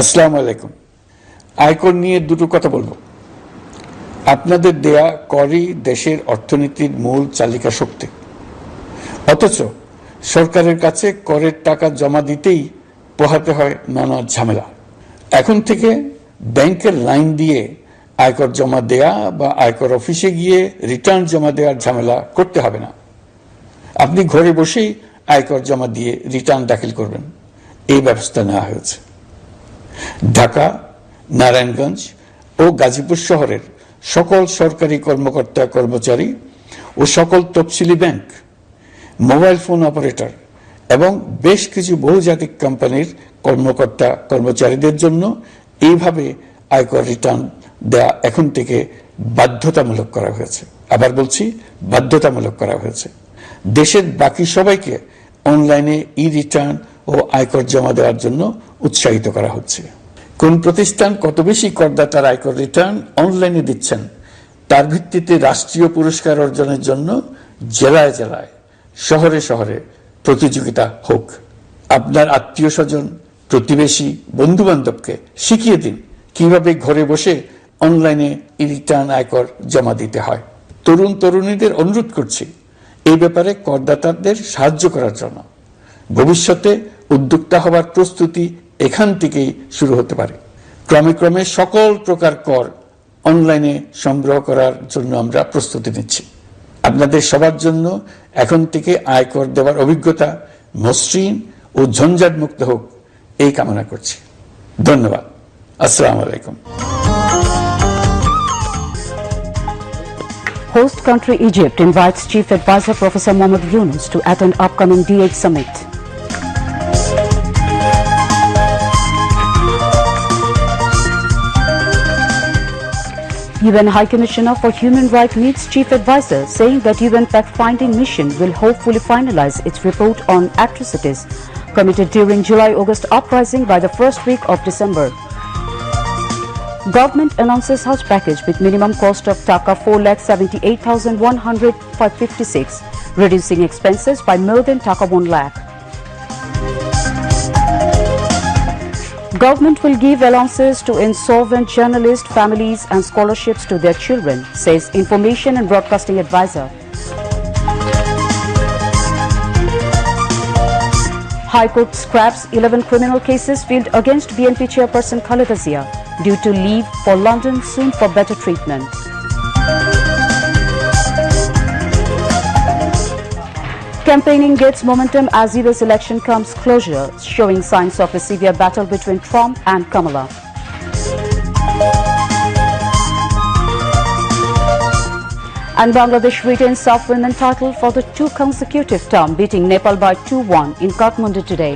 আসসালামু আলাইকুম। আয়কর নিয়ে দুটো কথা বলবো। আপনাদের দেয়া করই দেশের অর্থনীতির মূল চালিকা শক্তি, অথচ সরকারের কাছে করের টাকা জমা দিতেই পোহাতে হয় নানা ঝামেলা। এখন থেকে ব্যাংকের লাইন দিয়ে আয়কর জমা দেয়া বা আয়কর অফিসে গিয়ে রিটার্ন জমা দেওয়ার ঝামেলা করতে হবে না। আপনি ঘরে বসেই আয়কর জমা দিয়ে রিটার্ন দাখিল করবেন, এই ব্যবস্থা নেওয়া হয়েছে। ঢাকা, নারায়ণগঞ্জ ও গাজীপুর শহরের সকল সরকারি কর্মকর্তা কর্মচারী ও সকল তফসিলি ব্যাংক, মোবাইল ফোন অপারেটর এবং বেশ কিছু বহুজাতিক কোম্পানির কর্মকর্তা কর্মচারীদের জন্য এইভাবে আয়কর রিটার্ন দেয়া এখন থেকে বাধ্যতামূলক করা হয়েছে। আবার বলছি, বাধ্যতামূলক করা হয়েছে। দেশের বাকি সবাইকে অনলাইনে ই রিটার্ন ও আয়কর জমা দেওয়ার জন্য উৎসাহিত করা হচ্ছে। কোন প্রতিষ্ঠান কত বেশি করদাতার আয়কর রিটার্ন অনলাইনে দিচ্ছেন তার ভিত্তিতে রাষ্ট্রীয় পুরস্কার অর্জনের জন্য জেলায় জেলায়, শহরে শহরে প্রতিযোগিতা হোক। আপনার আত্মীয় স্বজন, প্রতিবেশী, বন্ধু বান্ধবকে শিখিয়ে দিন কিভাবে ঘরে বসে অনলাইনে ই রিটার্ন আয়কর জমা দিতে হয়। তরুণ তরুণীদের অনুরোধ করছি এই ব্যাপারে করদাতাদের সাহায্য করার জন্য। ভবিষ্যতে উদ্যোক্তা হবার প্রস্তুতি এখান থেকেই শুরু হতে পারে। ক্রমে ক্রমে সকল প্রকার কর অনলাইনে সংগ্রহ করার জন্য আমরা প্রস্তুতি নিচ্ছি। আপনাদের সবার জন্য এখন থেকে আয়কর দেওয়ার অভিজ্ঞতা মসৃণ ও ঝঞ্ঝাট মুক্ত হোক, এই কামনা করছি। ধন্যবাদ। আসসালামু আলাইকুম। Host country Egypt invites Chief Advisor Professor Mohammed Yunus to attend upcoming D8 summit. UN High Commissioner for Human Rights meets Chief Advisor, saying that UN fact-finding mission will hopefully finalize its report on atrocities committed during July-August uprising by the first week of December. Government announces house package with minimum cost of Taka 4,78,156, reducing expenses by more than Taka 1 lakh. Government will give allowances to insolvent journalist families and scholarships to their children, says Information and Broadcasting Advisor. High Court scraps 11 criminal cases filed against BNP chairperson Khaleda Zia, due to leave for London soon for better treatment. Campaigning gets momentum as US election comes closer, showing signs of a severe battle between Trump and Kamala. And Bangladesh retains self-women title for the 2 consecutive term, beating Nepal by 2-1 in Kathmandu today.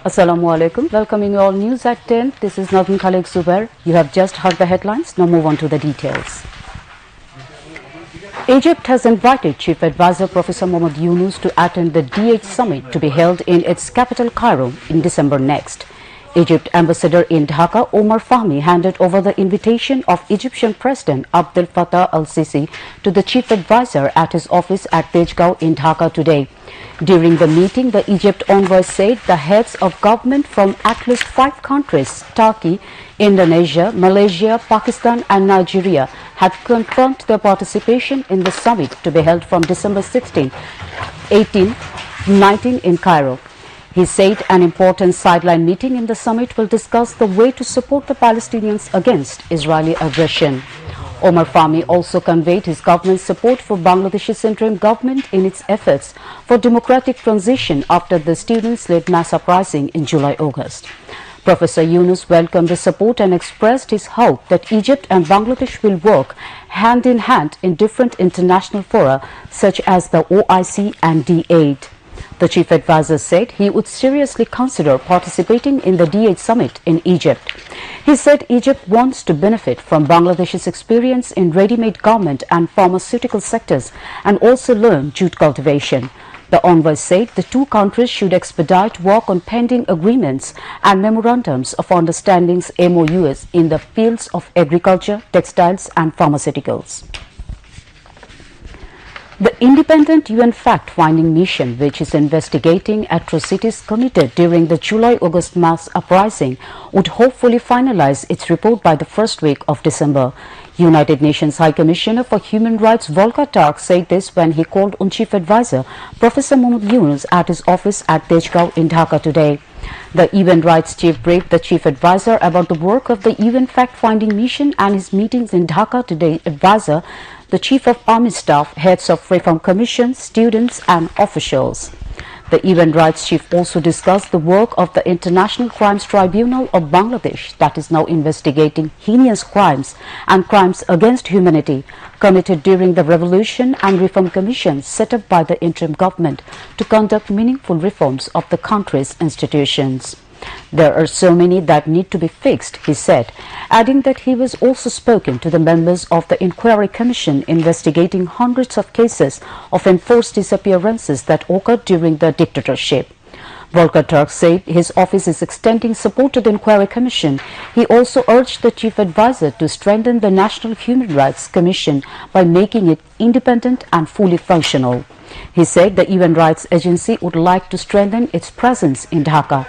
Assalamu alaikum. Welcoming you all news at 10. This is Nazmin Khalek Zubair. You have just heard the headlines. Now move on to the details. Egypt has invited Chief Advisor Professor Mohammed Yunus to attend the D8 summit to be held in its capital Cairo in December next. Egypt ambassador in Dhaka, Omar Fahmy, handed over the invitation of Egyptian President Abdel Fattah al-Sisi to the chief advisor at his office at Tejgao in Dhaka today. During the meeting, the Egypt envoy said the heads of government from at least 5 countries, Turkey, Indonesia, Malaysia, Pakistan and Nigeria, had confirmed their participation in the summit to be held from December 16, 18, 19 in Cairo. He said an important sideline meeting in the summit will discuss the way to support the Palestinians against Israeli aggression. Omar Fahmy also conveyed his government's support for Bangladesh's interim government in its efforts for democratic transition after the students-led mass uprising in July-August. Professor Yunus welcomed the support and expressed his hope that Egypt and Bangladesh will work hand in hand in different international fora such as the OIC and D8. The chief advisor said he would seriously consider participating in the D8 summit in Egypt. He said Egypt wants to benefit from Bangladesh's experience in ready-made garment and pharmaceutical sectors and also learn jute cultivation. The envoy said the 2 countries should expedite work on pending agreements and memorandums of understandings MOUs in the fields of agriculture, textiles and pharmaceuticals. The independent UN fact-finding mission, which is investigating atrocities committed during the July-August mass uprising, would hopefully finalize its report by the first week of December. United Nations High Commissioner for Human Rights Volker Turk said this when he called on Chief Advisor Professor Mohammad Yunus at his office at Tejgaon in Dhaka today. The UN Rights Chief briefed the Chief Advisor about the work of the UN fact-finding mission and his meetings in Dhaka today. Advisor, the Chief of Army Staff, heads of Reform Commission, students and officials. The UN Rights Chief also discussed the work of the International Crimes Tribunal of Bangladesh that is now investigating heinous crimes and crimes against humanity committed during the Revolution and Reform Commission set up by the interim government to conduct meaningful reforms of the country's institutions. There are so many that need to be fixed, he said, adding that he was also spoken to the members of the Inquiry Commission investigating hundreds of cases of enforced disappearances that occurred during the dictatorship. Volker Turk said his office is extending support to the Inquiry Commission. He also urged the Chief Advisor to strengthen the National Human Rights Commission by making it independent and fully functional. He said the UN Rights Agency would like to strengthen its presence in Dhaka.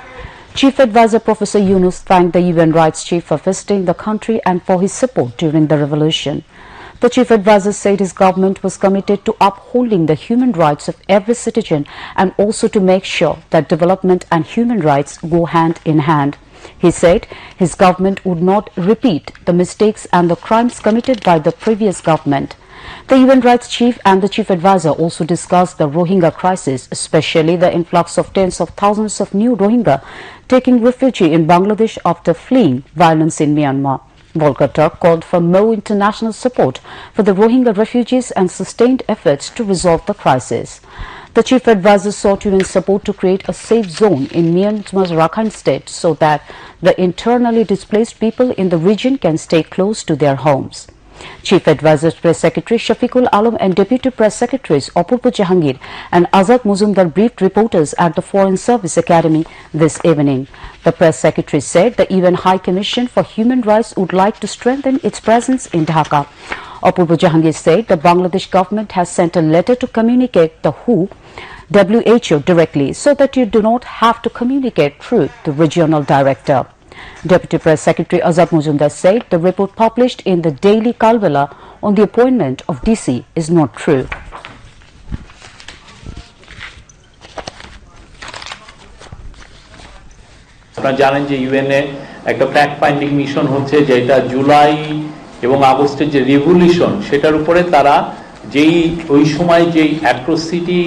Chief Advisor Professor Yunus thanked the UN Rights Chief for visiting the country and for his support during the revolution. The Chief Advisor said his government was committed to upholding the human rights of every citizen and also to make sure that development and human rights go hand in hand. He said his government would not repeat the mistakes and the crimes committed by the previous government. The UN Rights Chief and the Chief Advisor also discussed the Rohingya crisis, especially the influx of tens of thousands of new Rohingya taking refuge in Bangladesh after fleeing violence in Myanmar. Volker Turk called for more international support for the Rohingya refugees and sustained efforts to resolve the crisis. The Chief Advisor sought UN support to create a safe zone in Myanmar's Rakhine state so that the internally displaced people in the region can stay close to their homes. Chief Advisor's Press Secretary Shafiqul Alam and Deputy Press Secretaries Apurva Jahangir and Azad Muzumdar briefed reporters at the Foreign Service Academy this evening. The Press Secretary said the UN High Commission for Human Rights would like to strengthen its presence in Dhaka. Apurva Jahangir said the Bangladesh government has sent a letter to communicate the WHO directly so that you do not have to communicate through the regional director. Deputy Press Secretary Azad Muzumdar said the report published in the Daily Kalbala on the appointment of DC is not true. আপনারা জানেন যে ইউএনএ একটা fact finding mission হচ্ছে যেটা জুলাই এবং আগস্টের যে revolution সেটার উপরে তারা যেই ওই সময় যেই অ্যাট্রোসিটি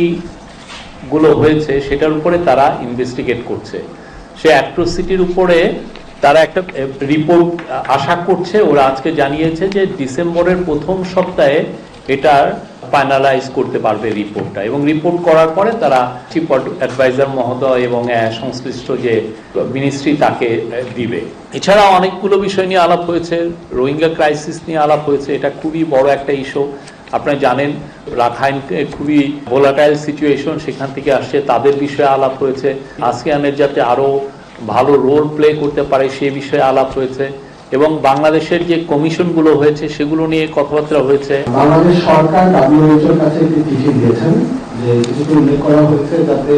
গুলো হয়েছে সেটার উপরে তারা ইনভেস্টিগেট করছে সেই অ্যাট্রোসিটির উপরে তারা একটা রিপোর্ট আশা করছে ওরা আজকে জানিয়েছে যে ডিসেম্বরের প্রথম সপ্তাহে এটা ফাইনালাইজ করতে পারবে রিপোর্টটা এবং রিপোর্ট করার পরে তারা চিফ অ্যাডভাইজার মহোদয় এবং সংশ্লিষ্ট যে মিনিস্ট্রি তাকে দিবে। এছাড়া অনেকগুলো বিষয় নিয়ে আলাপ হয়েছে, রোহিঙ্গা ক্রাইসিস নিয়ে আলাপ হয়েছে, এটা খুবই বড় একটা ইস্যু। আপনারা জানেন রাখাইন খুবই ভোলাটাইল সিচুয়েশন, সেখান থেকে আসছে, তাদের বিষয়ে আলাপ হয়েছে। আসিয়ানের যাতে আরো ভালো রোল প্লে করতে পারে সে বিষয়ে আলাপ হয়েছে এবং বাংলাদেশের যে কমিশনগুলো হয়েছে সেগুলো নিয়ে কথাবার্তা হয়েছে। বাংলাদেশ সরকার ডাব্লিউএইচওর কাছে একটি চিঠি দিয়েছেন যে চিঠিতে উল্লেখ করা হয়েছে যাতে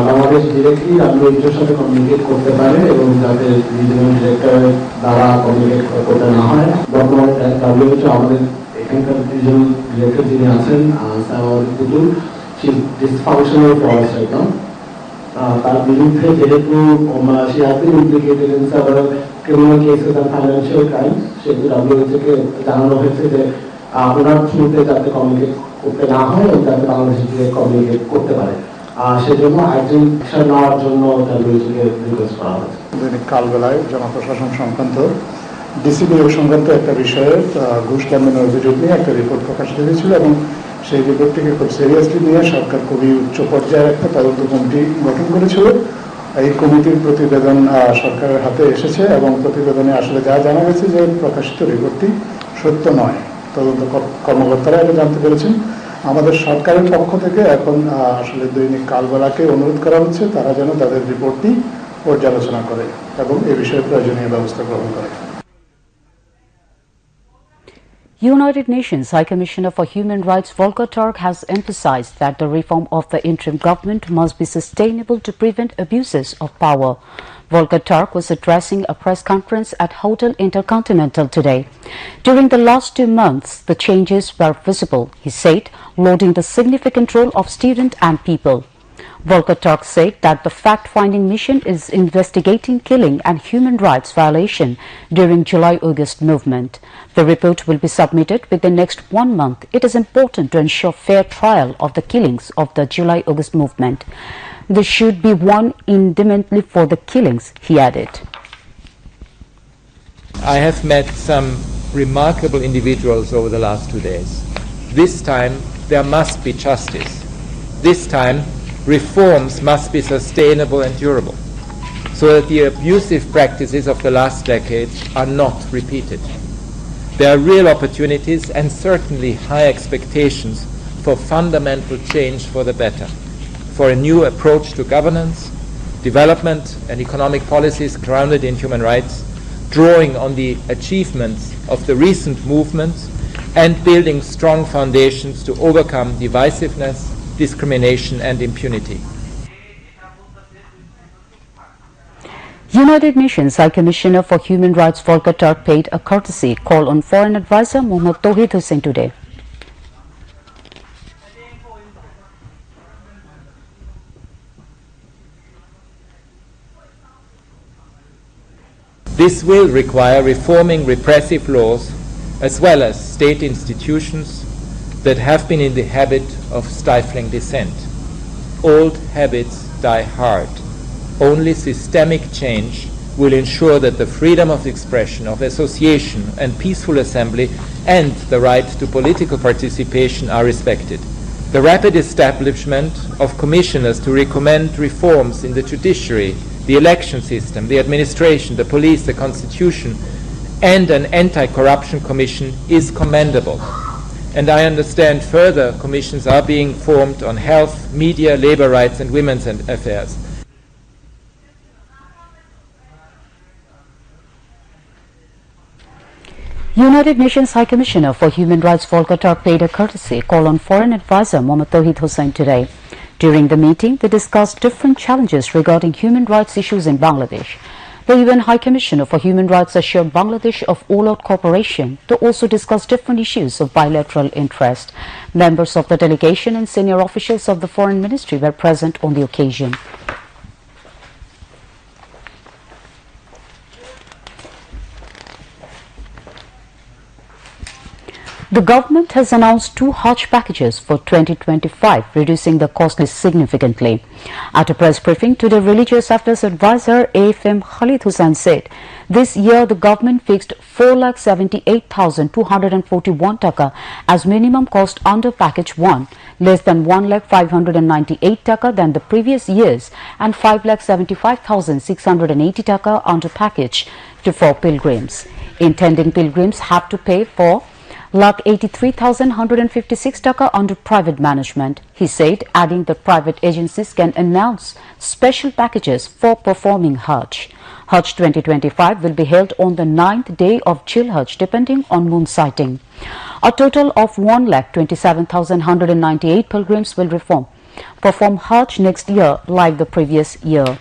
বাংলাদেশ ডিরেক্টলি ডাব্লিউএইচওর সাথে কমিউনিকেট করতে পারে এবং যাতে রিজিওনাল ডিরেক্টর দ্বারা কমিউনিকেট করতে না হয়। বর্তমানে ডাব্লিউএইচও আমাদের এখানকার রিজিওনাল ডিরেক্টর যিনি আছেন স্যার পুতুল, this functional for us right now. তার বিরুদ্ধে যেহেতু she has been implicated in several criminal cases and financial crimes, সেগুলো ডাব্লিউএইচওকে জানানো হয়েছে যে ওনার থ্রুতে যাতে কমিউনিকেট করতে না হয় এবং যাতে বাংলাদেশের দিকে কমিউনিকেট করতে পারে, সেজন্য আর্জেন্ট অ্যাকশন নেওয়ার জন্য ডাব্লিউএইচওকে রিকোয়েস্ট করা হয়েছে। দৈনিক কালবেলায় জনপ্রশাসন সংক্রান্ত ডিসিপিও সংক্রান্ত একটা বিষয়ে ঘুষ লেনদেনের অভিযোগ নিয়ে একটা রিপোর্ট প্রকাশিত হয়েছিল এবং সেই রিপোর্টটিকে খুব সিরিয়াসলি নিয়ে সরকার খুবই উচ্চ পর্যায়ের একটা তদন্ত কমিটি গঠন করেছিল। এই কমিটির প্রতিবেদন সরকারের হাতে এসেছে এবং প্রতিবেদনে আসলে যা জানা গেছে যে প্রকাশিত রিপোর্টটি সত্য নয়। তদন্ত কর্মকর্তারা এটা জানতে পেরেছেন। আমাদের সরকারের পক্ষ থেকে এখন আসলে দৈনিক কালবেলাকে অনুরোধ করা হচ্ছে তারা যেন তাদের রিপোর্টটি পর্যালোচনা করে এবং এ বিষয়ে প্রয়োজনীয় ব্যবস্থা গ্রহণ করে। United Nations High Commissioner for Human Rights Volker Turk has emphasized that the reform of the interim government must be sustainable to prevent abuses of power. Volker Turk was addressing a press conference at Hotel Intercontinental today. During the last 2 months, the changes were visible, he said, lauding the significant role of students and people. Volker Turk said that the fact-finding mission is investigating killing and human rights violation during July-August movement. The report will be submitted within the next 1 month. It is important to ensure fair trial of the killings of the July-August movement. There should be one indemnity for the killings, he added. I have met some remarkable individuals over the last 2 days. This time there must be justice. This time reforms must be sustainable and durable, so that the abusive practices of the last decades are not repeated. There are real opportunities and certainly high expectations for fundamental change for the better, for a new approach to governance, development and economic policies grounded in human rights, drawing on the achievements of the recent movements and building strong foundations to overcome divisiveness, discrimination and impunity. United Nations High Commissioner for Human Rights Volker Turk paid a courtesy call on Foreign Advisor Mohammad Tawhid Hussain today. This will require reforming repressive laws as well as state institutions that have been in the habit of stifling dissent. Old habits die hard. Only systemic change will ensure that the freedom of expression, of association and peaceful assembly and the right to political participation are respected. The rapid establishment of commissioners to recommend reforms in the judiciary, the election system, the administration, the police, the constitution, and an anti-corruption commission is commendable. And I understand further commissions are being formed on health, media, labor rights and women's affairs. United Nations High Commissioner for Human Rights Volker Turk paid a courtesy call on Foreign Advisor Mohammad Tawhid Hussain today. During the meeting, they discussed different challenges regarding human rights issues in Bangladesh. The UN High Commissioner for Human Rights assured Bangladesh of all-out cooperation to also discuss different issues of bilateral interest. Members of the delegation and senior officials of the Foreign Ministry were present on the occasion. The government has announced 2 Hajj packages for 2025, reducing the cost significantly. At a press briefing today, Religious Affairs Advisor AFM Khalid Hussain said, this year the government fixed 4,78,241 taka as minimum cost under package 1, less than 1,598 taka than the previous years, and 5,75,680 taka under package 2 for pilgrims. Intending pilgrims have to pay for 83,156 taka under private management, he said, adding that private agencies can announce special packages for performing Hajj. Hajj 2025 will be held on the 9th day of Jil Hajj, depending on moon sighting. A total of 1,27,198 pilgrims will perform Hajj next year like the previous year.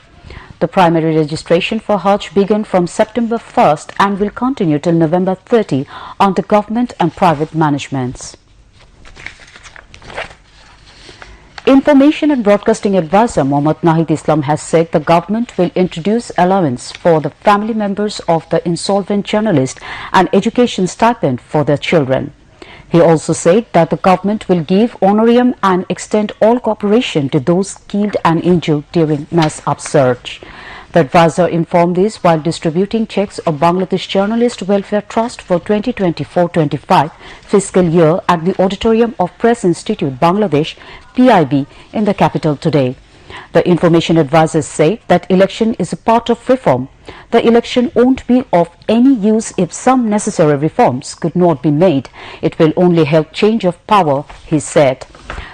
The primary registration for Hajj began from September 1st and will continue till November 30 under government and private managements. Information and Broadcasting Advisor Mohammad Nahid Islam has said the government will introduce allowance for the family members of the insolvent journalist and education stipend for their children. He also said that the government will give honorarium and extend all cooperation to those killed and injured during mass upsurge. The advisor informed this while distributing checks of Bangladesh Journalist Welfare Trust for 2024-25 fiscal year at the auditorium of Press Institute Bangladesh PIB in the capital today. The information advisors say that election is a part of reform. The election won't be of any use if some necessary reforms could not be made. It will only help change of power, he said.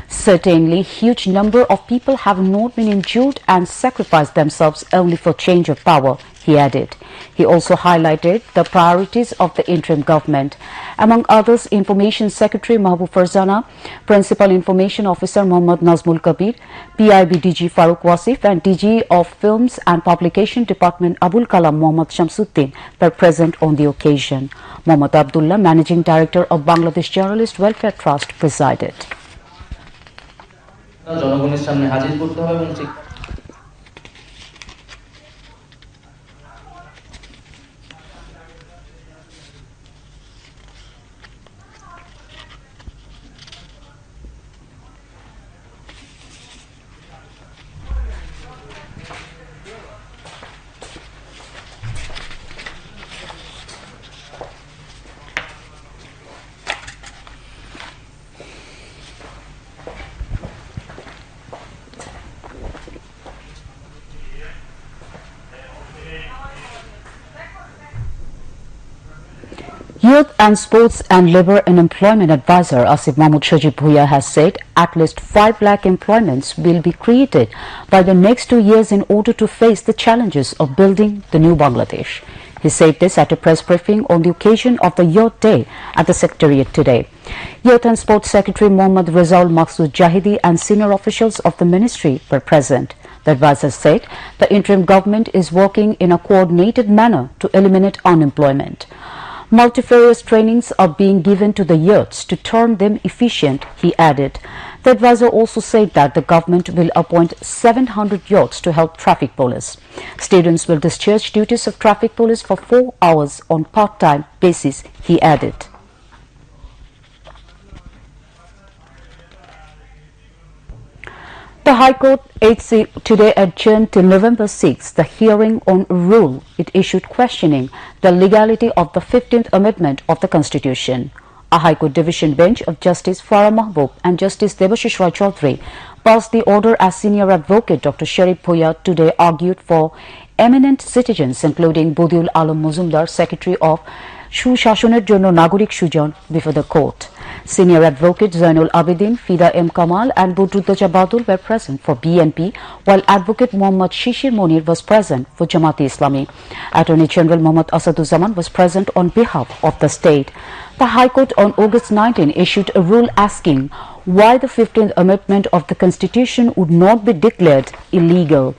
Certainly, huge number of people have not been injured and sacrificed themselves only for change of power, he added. He also highlighted the priorities of the interim government. Among others, Information Secretary Mahbub Farzana, Principal Information Officer Mohammad Nazmul Kabir, PIB DG Farooq Wasif and DG of Films and Publication Department Abul Kalam Mohammad Shamsuddin were present on the occasion. Mohammad Abdullah, Managing Director of Bangladesh Journalist Welfare Trust, presided. Youth and Sports and Labour and Employment Advisor Asif Mahmood Shajib Bhuiya has said at least 5 lakh employments will be created by the next 2 years in order to face the challenges of building the new Bangladesh. He said this at a press briefing on the occasion of the Youth Day at the Secretariat today. Youth and Sports Secretary Mohammad Razaul Maqsood Jahidi and senior officials of the ministry were present. The advisor said the interim government is working in a coordinated manner to eliminate unemployment. Multifarious trainings are being given to the youths to turn them efficient, he added. The advisor also said that the government will appoint 700 youths to help traffic police. Students will discharge duties of traffic police for 4 hours on part-time basis, he added. The High Court today adjourned till November 6 the hearing on a rule it issued questioning the legality of the 15th Amendment of the Constitution. A High Court division bench of Justice Farah Mahbub and Justice Debashish Roy Chaudhary passed the order as senior advocate Dr. Sharif Bhuiya today argued for eminent citizens including Bodiul Alam Muzumdar, Secretary of Sushashoner Jonno Nagorik Sujon, before the court. Senior advocate Zainul Abidin, Fida M. Kamal and Budruddaja Badul were present for BNP, while advocate Muhammad Shishir Monir was present for Jamaat Islami. Attorney General Muhammad Asaduzzaman was present on behalf of the state. The High Court on August 19 issued a rule asking why the 15th Amendment of the Constitution would not be declared illegal.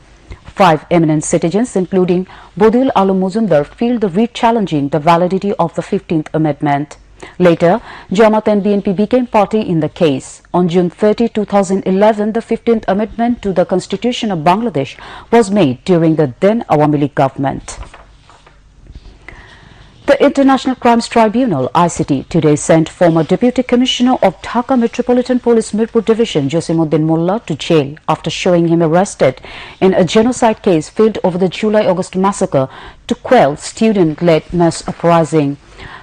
5 eminent citizens, including Bodiul Alam Muzumdar, filed the writ challenging the validity of the 15th Amendment. Later, Jamaat and BNP became party in the case. On June 30, 2011, the 15th Amendment to the Constitution of Bangladesh was made during the then Awami League government. The International Crimes Tribunal, ICT, today sent former Deputy Commissioner of Dhaka Metropolitan Police Mirpur Division, Jasimuddin Mullah, to jail after showing him arrested in a genocide case filed over the July-August massacre to quell student-led mass uprising.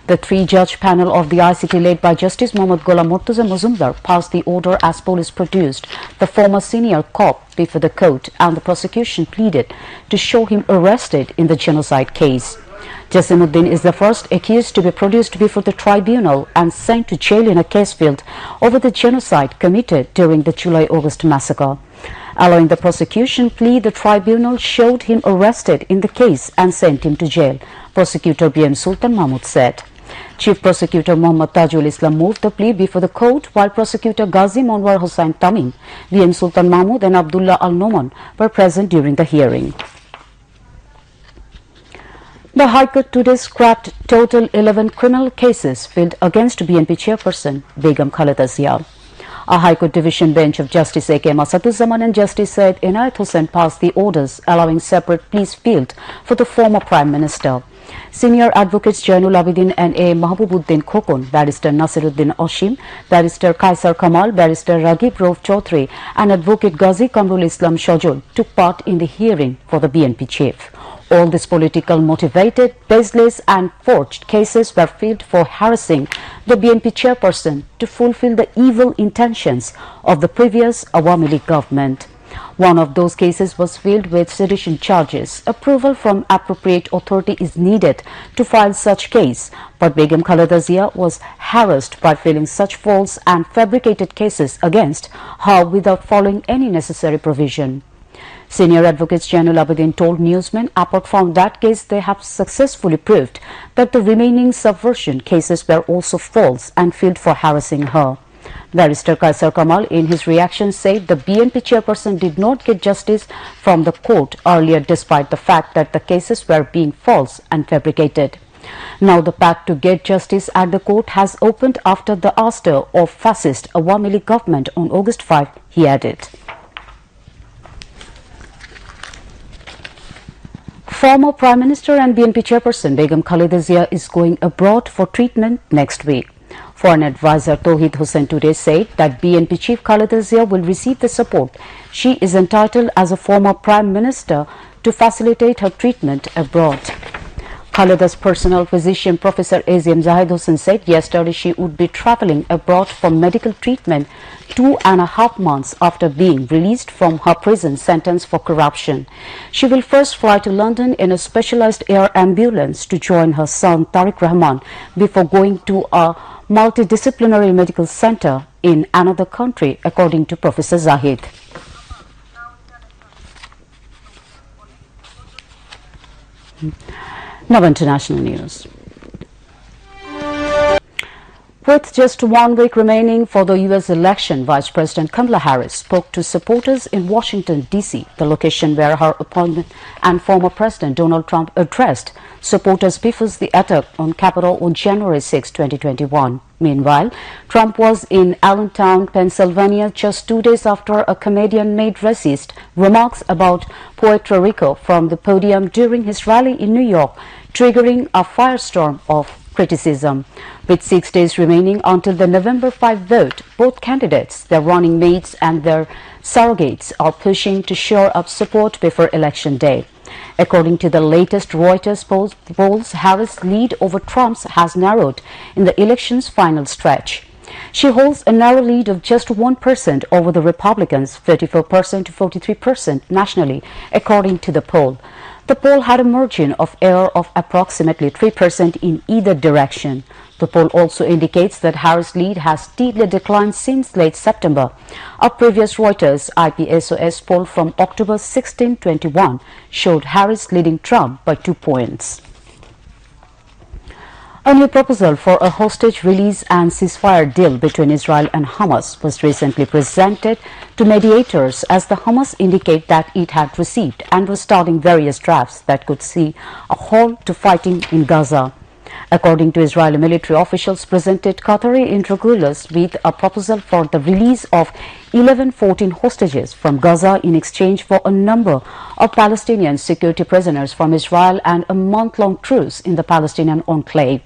The 3-judge panel of the ICT led by Justice Muhammad Ghulam Murtaza Muzumdar passed the order as police produced the former senior cop before the court and the prosecution pleaded to show him arrested in the genocide case. Jasimuddin is the first accused to be produced before the tribunal and sent to jail in a case filed over the genocide committed during the July-August massacre. Allowing the prosecution plea, the tribunal showed him arrested in the case and sent him to jail, Prosecutor B.M. Sultan Mahmud said. Chief Prosecutor Muhammad Tajul Islam moved the plea before the court, while Prosecutor Ghazi Monwar Hossain Tamim, B.M. Sultan Mahmud and Abdullah Al-Noman were present during the hearing. The High Court today scrapped total 11 criminal cases filed against BNP chairperson Begum Khaleda Zia. A High Court division bench of Justice A.K. Asaduzzaman and Justice Syed Inayat Hussain passed the orders allowing separate pleas filed for the former Prime Minister. Senior advocates Jainul Abidin and A. Mahbubuddin Khokon, Barrister Nasiruddin Oshim, Barrister Kaisar Kamal, Barrister Raghib Rauf Chaudhary and Advocate Ghazi Kamrul Islam Shajul took part in the hearing for the BNP chief. All these political motivated, baseless and forged cases were filed for harassing the BNP chairperson to fulfill the evil intentions of the previous Awami League government. One of those cases was filed with sedition charges. Approval from appropriate authority is needed to file such case, but Begum Khaleda Zia was harassed by filing such false and fabricated cases against her without following any necessary provision. Senior Advocates General Abedin told newsmen, apart from that case, they have successfully proved that the remaining subversion cases were also false and filed for harassing her. Barrister Kaisar Kamal, in his reaction, said the BNP chairperson did not get justice from the court earlier despite the fact that the cases were being false and fabricated. Now the path to get justice at the court has opened after the ouster of fascist Awami League government on August 5, he added. Former Prime Minister and BNP chairperson Begum Khaleda Zia is going abroad for treatment next week. Foreign advisor Tauhid Hussain today said that BNP chief Khaleda Zia will receive the support she is entitled as a former Prime Minister to facilitate her treatment abroad. Khaleda's personal physician Professor Azim Zahid Hussain said yesterday she would be travelling abroad for medical treatment 2.5 months after being released from her prison sentence for corruption. She will first fly to London in a specialized air ambulance to join her son Tariq Rahman before going to a multidisciplinary medical center in another country, according to Professor Zahid. Now international news. With just 1 week remaining for the U.S. election, Vice President Kamala Harris spoke to supporters in Washington, D.C., the location where her opponent and former President Donald Trump addressed supporters before the attack on Capitol on January 6, 2021. Meanwhile, Trump was in Allentown, Pennsylvania, just 2 days after a comedian made racist remarks about Puerto Rico from the podium during his rally in New York, triggering a firestorm of criticism. With 6 days remaining until the November 5 vote, both candidates, their running mates and their surrogates are pushing to shore up support before Election Day. According to the latest Reuters polls, Harris' lead over Trump's has narrowed in the election's final stretch. She holds a narrow lead of just 1% over the Republicans, 34% to 43% nationally, according to the poll. The poll had a margin of error of approximately 3% in either direction. The poll also indicates that Harris' lead has steadily declined since late September. A previous Reuters IPSOS poll from October 16-21 showed Harris leading Trump by 2 points. A new proposal for a hostage release and ceasefire deal between Israel and Hamas was recently presented to mediators as the Hamas indicate that it had received and was starting various drafts that could see a halt to fighting in Gaza. According to Israeli military officials, presented Qatari interlocutors with a proposal for the release of 14 hostages from Gaza in exchange for a number of Palestinian security prisoners from Israel and a month-long truce in the Palestinian enclave.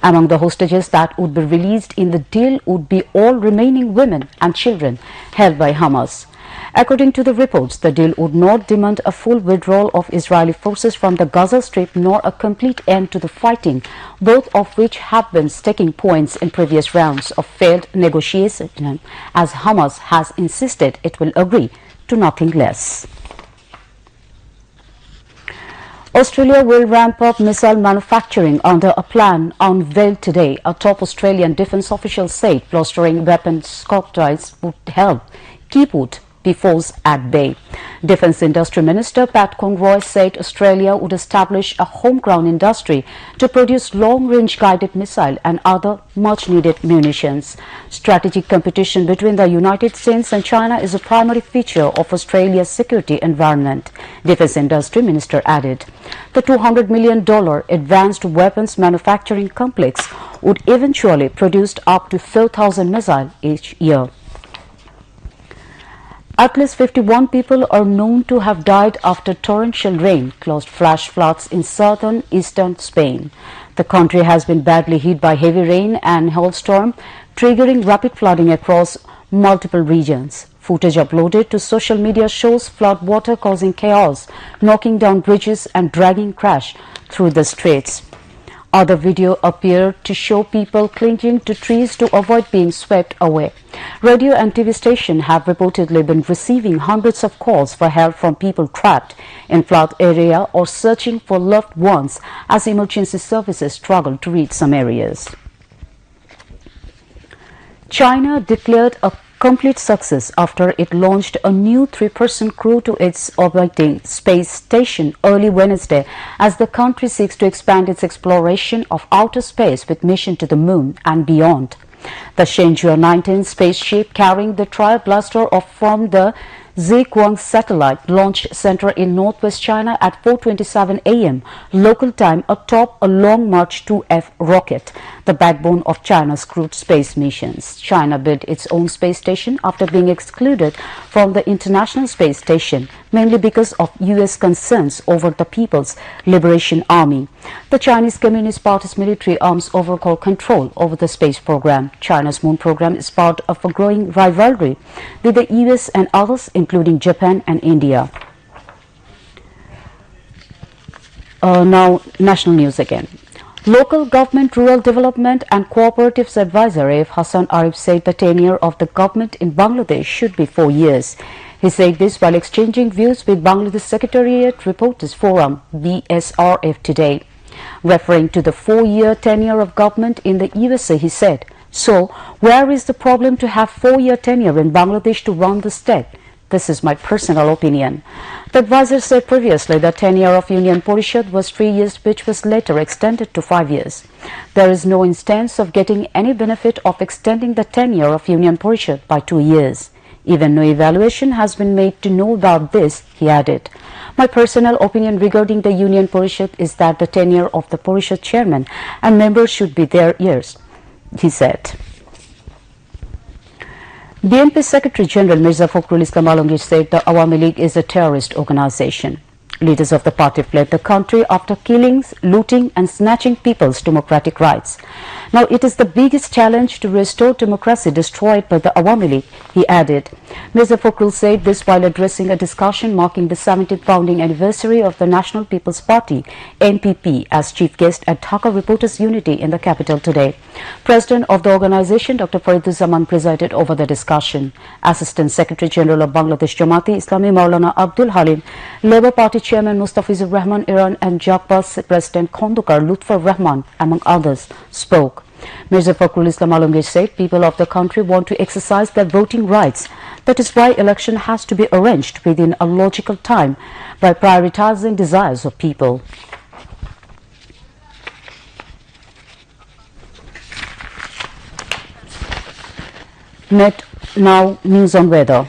Among the hostages that would be released in the deal would be all remaining women and children held by Hamas. According to the reports, the deal would not demand a full withdrawal of Israeli forces from the Gaza Strip nor a complete end to the fighting, both of which have been sticking points in previous rounds of failed negotiations, as Hamas has insisted it will agree to nothing less. Australia will ramp up missile manufacturing under a plan unveiled today. A top Australian defence official said bolstering weapons stockpiles would help keep force at bay. Defence Industry Minister Pat Conroy said Australia would establish a homegrown industry to produce long-range guided missile and other much-needed munitions. Strategic competition between the United States and China is a primary feature of Australia's security environment, Defence Industry Minister added. The $200 million advanced weapons manufacturing complex would eventually produce up to 4,000 missiles each year. At least 51 people are known to have died after torrential rain caused flash floods in southern eastern Spain. The country has been badly hit by heavy rain and hailstorm, triggering rapid flooding across multiple regions. Footage uploaded to social media shows flood water causing chaos, knocking down bridges and dragging crash through the streets. Other video appeared to show people clinging to trees to avoid being swept away. Radio and TV stations have reportedly been receiving hundreds of calls for help from people trapped in flood area or searching for loved ones as emergency services struggle to reach some areas. China declared a complete success after it launched a new 3-person crew to its orbiting space station early Wednesday as the country seeks to expand its exploration of outer space with mission to the moon and beyond. The Shenzhou 19 spaceship carrying the trial blaster from the Zhejiang Satellite Launch Center in northwest China at 4:27 a.m. local time atop a Long March 2F rocket, the backbone of China's crewed space missions. China built its own space station after being excluded from the International Space Station, mainly because of U.S. concerns over the People's Liberation Army. The Chinese Communist Party's military arms overall control over the space program. China's moon program is part of a growing rivalry with the U.S. and others, including Japan and India. Now, national news again. Local Government Rural Development and Cooperatives Advisor F. Hassan Arif said the tenure of the government in Bangladesh should be 4 years. He said this while exchanging views with Bangladesh Secretariat Reporters Forum (BSRF) today. Referring to the 4-year tenure of government in the USA, he said, "So, where is the problem to have 4-year tenure in Bangladesh to run the state? This is my personal opinion." The advisor said previously the tenure of Union Parishad was 3 years, which was later extended to 5 years. There is no instance of getting any benefit of extending the tenure of Union Parishad by 2 years. Even no evaluation has been made to know about this, he added. My personal opinion regarding the Union Parishad is that the tenure of the Parishad chairman and members should be their years, he said. BNP Secretary General Mirza Fakhrul Islam Alamgir said the Awami League is a terrorist organization. Leaders of the party fled the country after killings, looting and snatching people's democratic rights. Now it is the biggest challenge to restore democracy destroyed by the Awami League, he added. Mirza Fakhrul said this while addressing a discussion marking the 70th founding anniversary of the National People's Party, NPP, as chief guest at Dhaka Reporters Unity in the capital today. President of the organization, Dr. Fariduzzaman, presided over the discussion. Assistant Secretary General of Bangladesh Jamaati Islami Maulana Abdul Halim, Labour Party Chairman Mustafizur Rahman Iran and JAPA's President Khondokar Lutfur Rahman, among others, spoke. Mirza Fakhrul Islam Alamgir said people of the country want to exercise their voting rights. That is why election has to be arranged within a logical time by prioritizing desires of people. Now news on weather.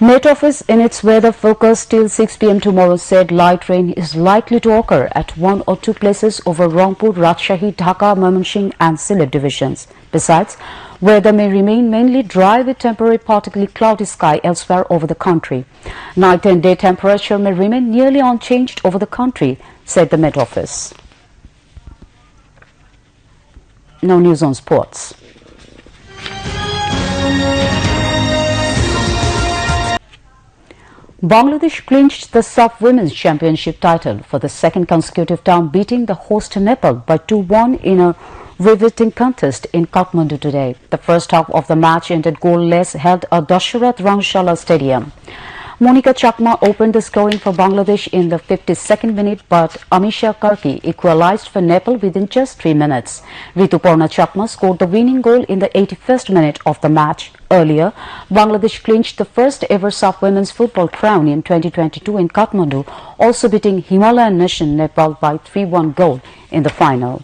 Met Office in its weather forecast till 6 p.m. tomorrow said light rain is likely to occur at 1 or 2 places over Rangpur, Rajshahi, Dhaka, Mymensingh and Sylhet divisions. Besides, weather may remain mainly dry with temporary partly cloudy sky elsewhere over the country. Night and day temperature may remain nearly unchanged over the country, said the Met Office. Now news on sports. Bangladesh clinched the SAF Women's Championship title for the second consecutive time, beating the host Nepal by 2-1 in a riveting contest in Kathmandu today. The first half of the match ended goalless, held at Dasharath Rangshala Stadium. Monica Chakma opened the scoring for Bangladesh in the 52nd minute, but Amisha Karki equalized for Nepal within just 3 minutes. Rituparna Chakma scored the winning goal in the 81st minute of the match. Earlier, Bangladesh clinched the first ever SAF women's football crown in 2022 in Kathmandu, also beating Himalayan nation Nepal by 3-1 goal in the final.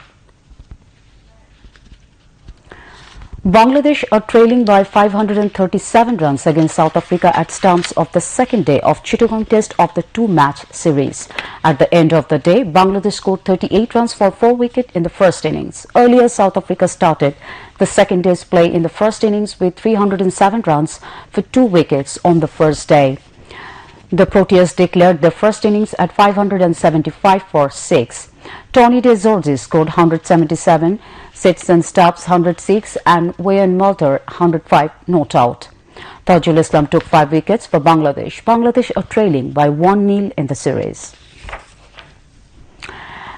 Bangladesh are trailing by 537 runs against South Africa at stumps of the second day of Chittagong test of the 2-match series. At the end of the day, Bangladesh scored 38 runs for 4 wickets in the first innings. Earlier, South Africa started the second day's play in the first innings with 307 runs for 2 wickets on the first day. The Proteas declared the first innings at 575 for 6. Tony De Zorzi scored 177, Citizen Stubbs 106 and Wayan Mulder 105 not out. Tajul Islam took 5 wickets for Bangladesh. Bangladesh are trailing by 1-0 in the series.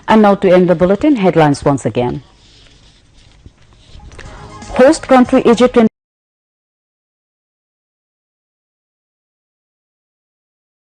And now to end the bulletin, headlines once again. Host country Egypt